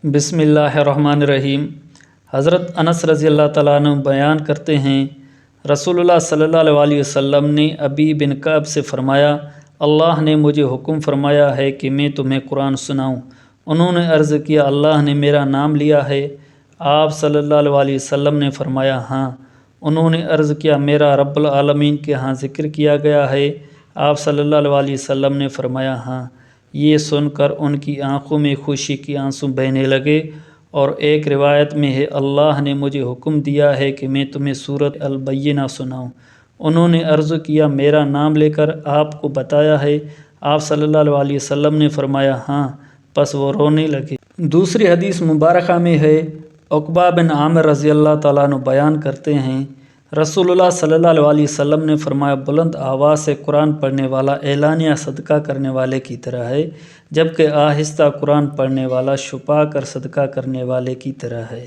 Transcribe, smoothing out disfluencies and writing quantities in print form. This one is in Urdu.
بسم اللہ الرحمن الرحیم۔ حضرت انس رضی اللہ تعالیٰ عنہ بیان کرتے ہیں، رسول اللہ صلی اللہ علیہ وسلم نے ابی بن کعب سے فرمایا، اللہ نے مجھے حکم فرمایا ہے کہ میں تمہیں قرآن سناؤں۔ انہوں نے عرض کیا، اللہ نے میرا نام لیا ہے؟ آپ صلی اللہ علیہ وسلم نے فرمایا، ہاں۔ انہوں نے عرض کیا، میرا رب العالمین کے ہاں ذکر کیا گیا ہے؟ آپ صلی اللہ علیہ وسلم نے فرمایا، ہاں۔ یہ سن کر ان کی آنکھوں میں خوشی کے آنسو بہنے لگے، اور ایک روایت میں ہے، اللہ نے مجھے حکم دیا ہے کہ میں تمہیں سورۃ البینہ سناؤں۔ انہوں نے عرض کیا، میرا نام لے کر آپ کو بتایا ہے؟ آپ صلی اللہ علیہ وسلم نے فرمایا، ہاں۔ پس وہ رونے لگے۔ دوسری حدیث مبارکہ میں ہے، عقبہ بن عامر رضی اللہ تعالیٰ عنہ بیان کرتے ہیں، رسول اللہ صلی اللہ علیہ وسلم نے فرمایا، بلند آواز سے قرآن پڑھنے والا اعلانیہ صدقہ کرنے والے کی طرح ہے، جبکہ آہستہ قرآن پڑھنے والا چھپا کر صدقہ کرنے والے کی طرح ہے۔